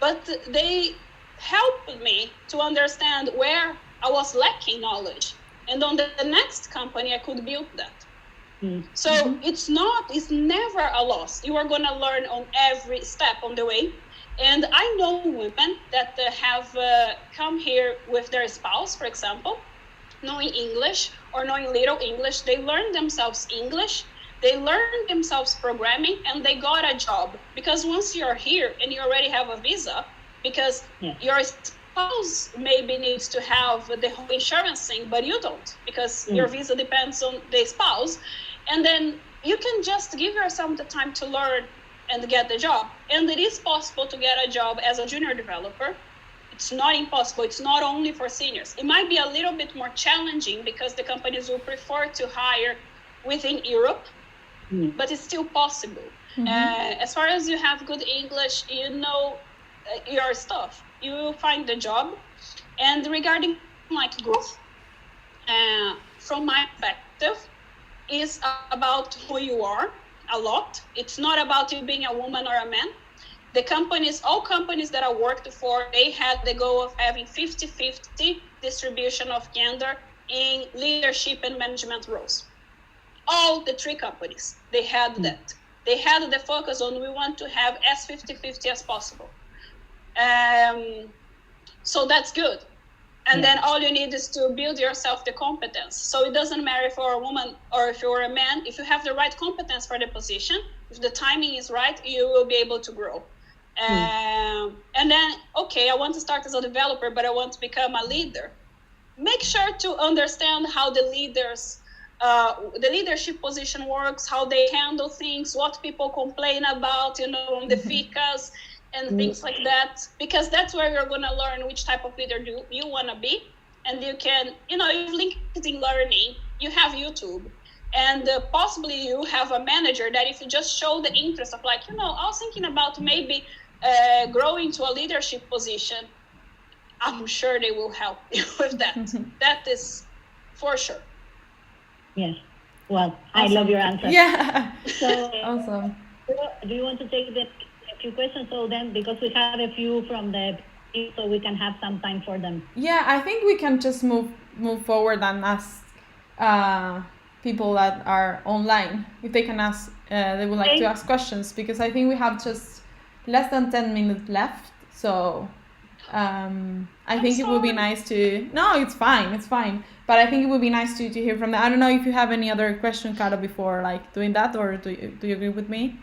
But they helped me to understand where I was lacking knowledge. And on the next company, I could build that. So it's never a loss. You are going to learn on every step on the way. And I know women that have come here with their spouse, for example, knowing English or knowing little English. They learn themselves English. They learn themselves programming, and they got a job. Because once you're here and you already have a visa, because your spouse maybe needs to have the whole insurance thing, but you don't, because your visa depends on the spouse. And then you can just give yourself the time to learn and get the job. And it is possible to get a job as a junior developer. It's not impossible. It's not only for seniors. It might be a little bit more challenging because the companies will prefer to hire within Europe, but it's still possible. As far as you have good English, you know your stuff, you will find the job. And regarding like growth, from my perspective, is about who you are a lot. It's not about you being a woman or a man. All companies that I worked for, they had the goal of having 50-50 distribution of gender in leadership and management roles. All the 3 companies, they had that. They had the focus on, we want to have as 50-50 as possible. So that's good. And then all you need is to build yourself the competence. So it doesn't matter if you're a woman or if you're a man. If you have the right competence for the position, if the timing is right, you will be able to grow. And then, okay, I want to start as a developer, but I want to become a leader. Make sure to understand how the leaders the leadership position works, how they handle things, what people complain about, on the ficas and things like that, because that's where you're going to learn which type of leader do you want to be. And you can, if LinkedIn Learning, you have YouTube, and possibly you have a manager that if you just show the interest of I was thinking about maybe growing to a leadership position, I'm sure they will help you with that. That is for sure. Yes. Well, awesome. I love your answer. Yeah. So, awesome. Do you want to take a few questions? So then, because we have a few from the, so we can have some time for them. Yeah, I think we can just move forward and ask people that are online if they can ask. They would like to ask questions, because I think we have just less than 10 minutes left. So I think it would be nice to. No, it's fine. But I think it would be nice to hear from them. I don't know if you have any other question, Caro, before doing that, or do you agree with me?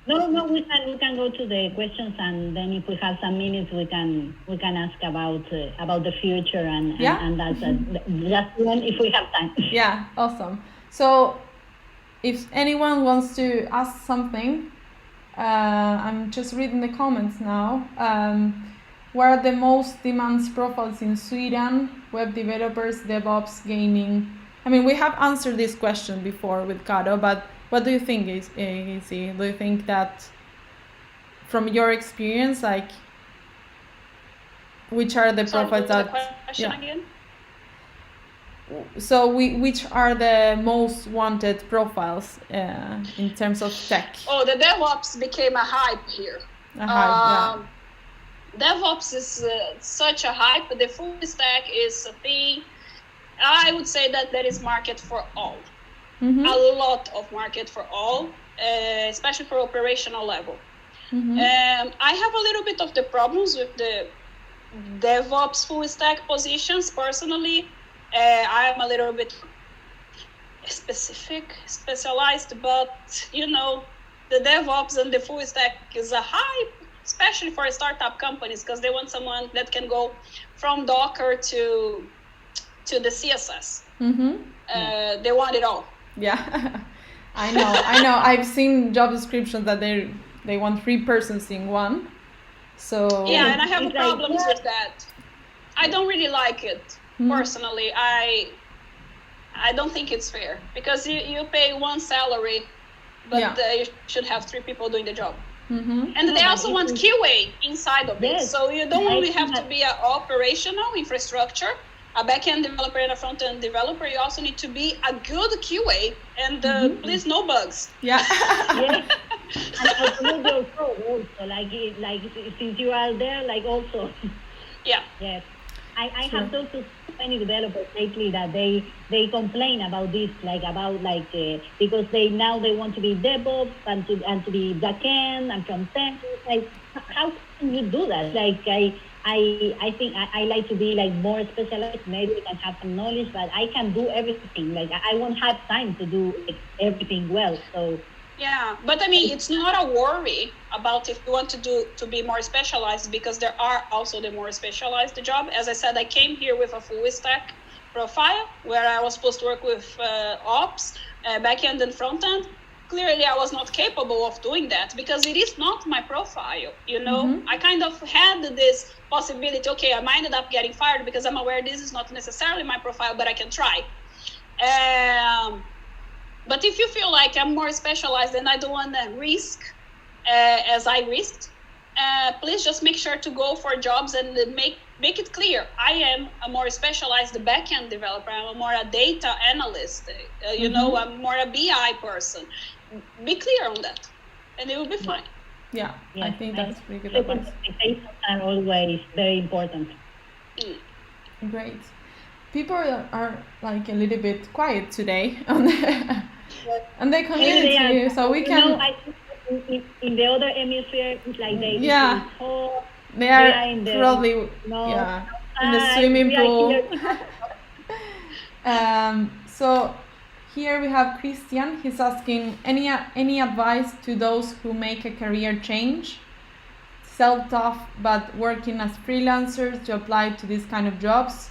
No, we can go to the questions, and then if we have some minutes, we can ask about the future and that's just one if we have time. Yeah, awesome. So, if anyone wants to ask something, I'm just reading the comments now. What are the most demands profiles in Sweden? Web developers, DevOps, gaming. I mean, we have answered this question before with Caro, but what do you think, Geisy? Do you think that, from your experience, which are the profiles that? Question again? So, which are the most wanted profiles in terms of tech? Oh, the DevOps became a hype here. DevOps is such a hype. The full stack is a thing. I would say that there is market for all. Mm-hmm. A lot of market for all, especially for operational level. Mm-hmm. I have a little bit of the problems with the DevOps full stack positions. Personally, I am a little bit specialized, but the DevOps and the full stack is a hype, especially for startup companies, because they want someone that can go from Docker to the CSS. Mm-hmm. They want it all. Yeah, I know. I've seen job descriptions that they want 3 persons in one. So yeah, and I have problems with that. I don't really like it personally. I don't think it's fair, because you pay one salary, but you should have 3 people doing the job. Mm-hmm. And they also want QA inside of it. So you don't only have to be an operational infrastructure, a back-end developer and a front-end developer. You also need to be a good QA and please no bugs. Yeah. Yes. And automate your code also, like since you are there, also. Yeah. Yes. I have talked to so many developers lately that they complain about this, because they want to be DevOps and to be backend and front-end. How can you do that? I think I like to be more specialized. Maybe I can have some knowledge, but I can do everything. I won't have time to do everything well. So yeah, but I mean, it's not a worry about if you want to be more specialized, because there are also the more specialized job. As I said, I came here with a full stack profile where I was supposed to work with ops, backend and frontend. Clearly, I was not capable of doing that because it is not my profile. Mm-hmm. I kind of had this possibility. Okay, I might end up getting fired because I'm aware this is not necessarily my profile, but I can try. But if you feel like I'm more specialized and I don't want to risk as I risked, please just make sure to go for jobs and make it clear. I am a more specialized backend developer. I'm more a data analyst. I'm more a BI person. Be clear on that, and it will be fine. Yeah, I think that's pretty good advice. Expectations are always very important. Great. People are a little bit quiet today on the community, so we can. I think in the other hemisphere, it's they. Yeah. They are probably in the swimming pool. So here we have Christian. He's asking any advice to those who make a career change, self-taught but working as freelancers, to apply to these kind of jobs,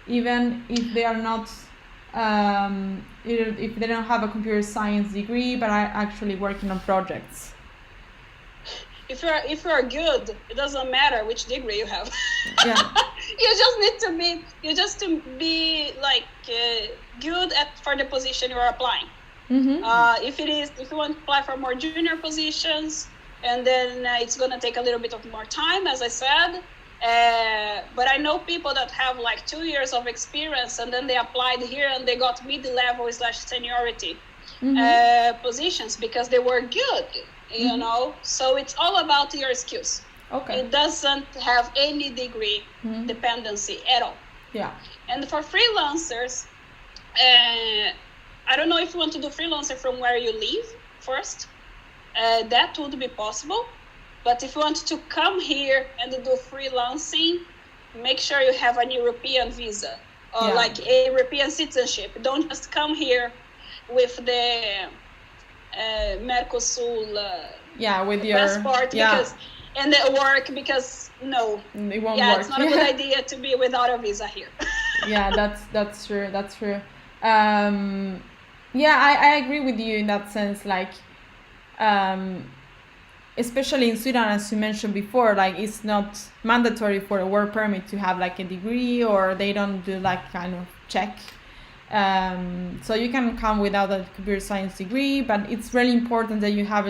even if they are not if they don't have a computer science degree but are actually working on projects? If you're good, it doesn't matter which degree you have. Yeah. You just to be like good for the position you are applying. If you want to apply for more junior positions, and then it's gonna take a little bit of more time, as I said. But I know people that have like 2 years of experience, and then they applied here and they got mid-level / seniority positions because they were good, you know. So it's all about your skills. Okay. It doesn't have any degree dependency at all. Yeah. And for freelancers, I don't know if you want to do freelancer from where you live first. That would be possible. But if you want to come here and do freelancing, make sure you have an European visa or like a European citizenship. Don't just come here with the Mercosur with your passport because and the work because no, it won't work. It's not a good idea to be without a visa here. That's true. That's true. I agree with you in that sense. Like, especially in Sweden, as you mentioned before, like it's not mandatory for a work permit to have like a degree, or they don't do like kind of check. So you can come without a computer science degree, but it's really important that you have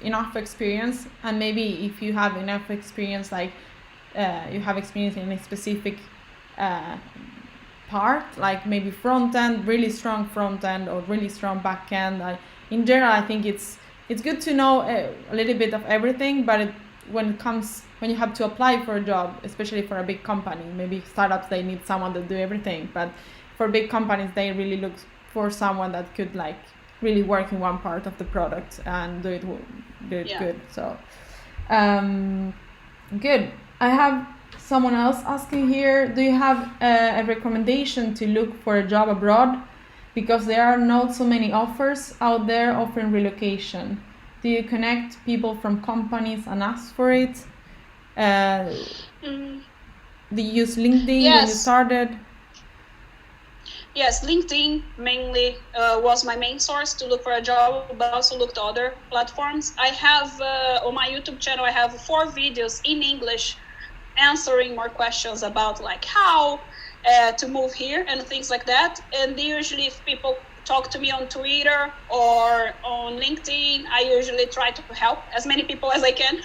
enough experience, and maybe if you have enough experience, like you have experience in a specific part, like maybe front end, really strong front end, or really strong back end. In general, I think it's good to know a little bit of everything, but when you have to apply for a job, especially for a big company, maybe startups, they need someone to do everything, but for big companies, they really look for someone that could like really work in one part of the product and do it good. So good. I have someone else asking here, do you have a recommendation to look for a job abroad? Because there are not so many offers out there offering relocation. Do you connect people from companies and ask for it? Do you use LinkedIn when you started? Yes, LinkedIn mainly was my main source to look for a job, but also looked at other platforms. I have on my YouTube channel, I have 4 videos in English answering more questions about like how to move here and things like that. And usually if people talk to me on Twitter or on LinkedIn, I usually try to help as many people as I can.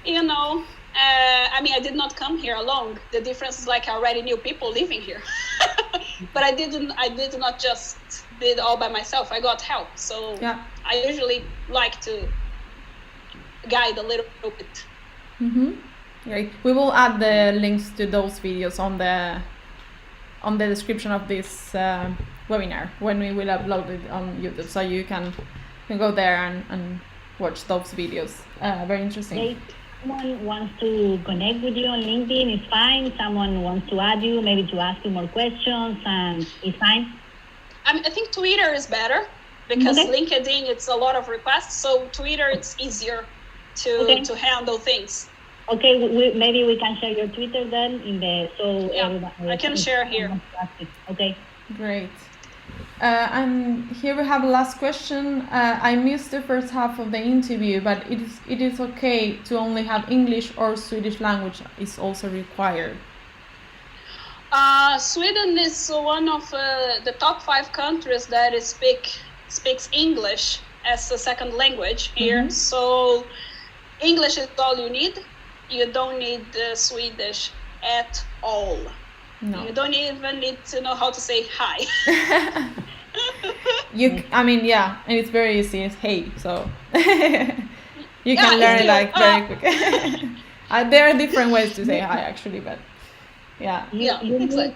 You know, I mean, I did not come here alone. The difference is like I already knew people living here. But I did not just did all by myself. I got help. So I usually like to guide a little bit. Great. We will add the links to those videos on the description of this webinar when we will upload it on YouTube, so you can go there and watch those videos. Very interesting. If someone wants to connect with you on LinkedIn, it's fine. Someone wants to add you, maybe to ask you more questions, and it's fine. I think Twitter is better because LinkedIn, it's a lot of requests. So Twitter, it's easier to handle things. Okay, maybe we can share your Twitter then I can share here. Okay. Great. And here we have a last question. I missed the first half of the interview, but it is okay to only have English, or Swedish language is also required? Sweden is one of the top 5 countries that speaks English as a second language here. So English is all you need. You don't need Swedish at all. No. You don't even need to know how to say hi. And it's very easy. It's hey, so you can learn it like very quick. There are different ways to say hi, actually, but you need to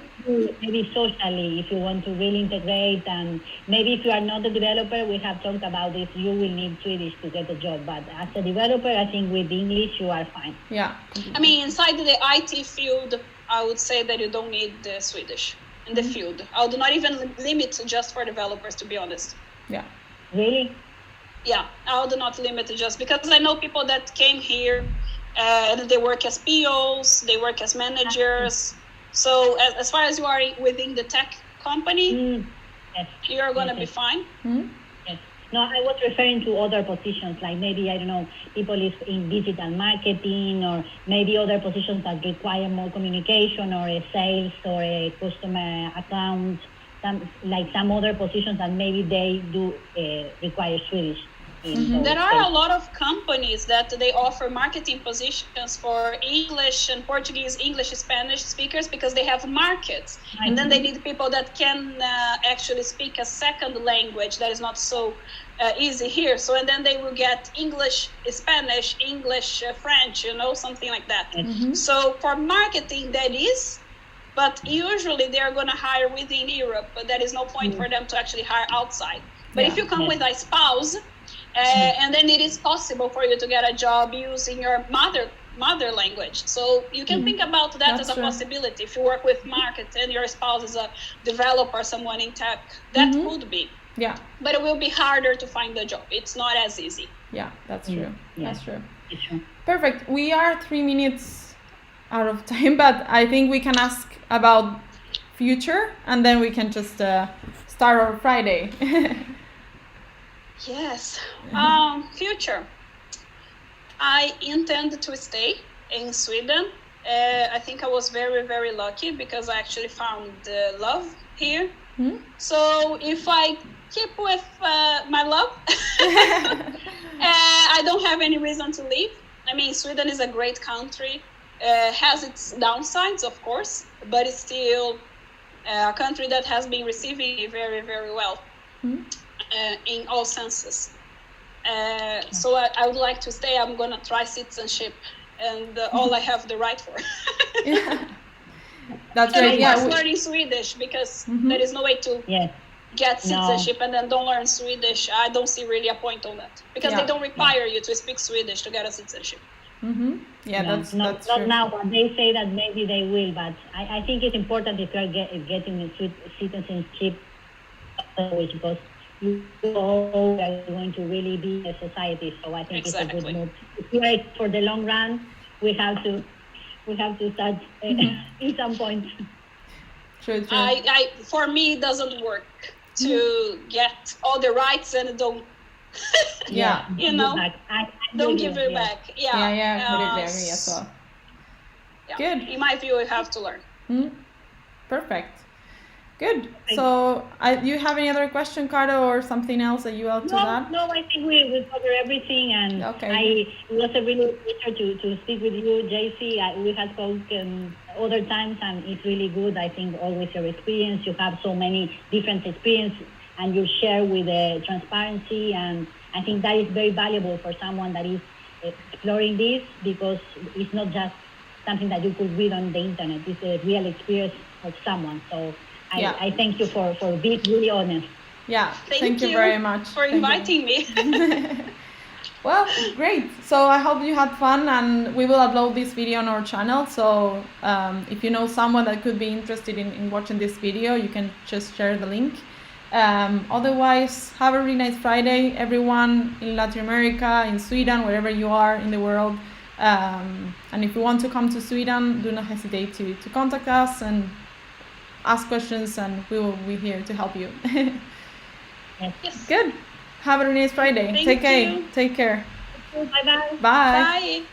maybe socially, if you want to really integrate, and maybe if you are not a developer, we have talked about this, you will need Swedish to get a job, but as a developer, I think with English you are fine. I mean, inside the IT field, I would say that you don't need Swedish in the field. I would not even limit just for developers, to be honest. Really? Yeah, I would not limit it just because I know people that came here and they work as POs, they work as managers. So as far as you are within the tech company, Yes. you're going to Yes, be fine. Yes. No, I was referring to other positions, like maybe, I don't know, people is in digital marketing, or maybe other positions that require more communication, or a sales, or a customer account, some other positions that maybe they do require Swedish. There are a lot of companies that they offer marketing positions for English and Portuguese, English, Spanish speakers, because they have markets. And then they need people that can actually speak a second language that is not so easy here. So, and then they will get English, Spanish, English, French, something like that. So for marketing, that is, but usually they are going to hire within Europe, but there is no point for them to actually hire outside. But if you come with a spouse, and then it is possible for you to get a job using your mother language. So you can think about that as a possibility. If you work with market and your spouse is a developer, someone in tech, that could be. Yeah. But it will be harder to find a job. It's not as easy. Yeah, that's true. Yeah. That's true. It's true. Perfect. We are 3 minutes out of time, but I think we can ask about future, and then we can just start our Friday. Yes. Future. I intend to stay in Sweden. I think I was very, very lucky because I actually found love here. So if I keep with my love, I don't have any reason to leave. I mean, Sweden is a great country. Has its downsides, of course, but it's still a country that has been receiving me very, very well. In all senses. So I would like to stay. I'm going to try citizenship, and all I have the right for. That's and great. of course, learning Swedish, because there is no way to get citizenship and then don't learn Swedish. I don't see really a point on that, because they don't require you to speak Swedish to get a citizenship. Yeah, that's not true. now, but they say that maybe they will. But I think it's important if you're getting the citizenship, because you all are going to really be a society. So I think it's a good move. If we are for the long run, we have to start in some point. True. For me, it doesn't work to get all the rights and don't. Don't give it back. Yeah, completely agree as well. Good. In my view, we have to learn. Perfect. Good. So, you have any other question, Caro, or something else that you want to add? No, I think we covered everything, and it was a really pleasure to speak with you, Geisy. We have spoken other times, and it's really good. I think always your experience. You have so many different experiences, and you share with transparency, and I think that is very valuable for someone that is exploring this, because it's not just something that you could read on the internet. It's a real experience of someone. So I thank you for being really honest. Yeah, thank you very much for inviting me. Well, great. So I hope you had fun, and we will upload this video on our channel. So if you know someone that could be interested in watching this video, you can just share the link. Otherwise, have a really nice Friday, everyone in Latin America, in Sweden, wherever you are in the world. And if you want to come to Sweden, do not hesitate to contact us and ask questions, and we will be here to help you. Yes. Good. Have a really nice Friday. Take care. Bye-bye. Bye. Bye.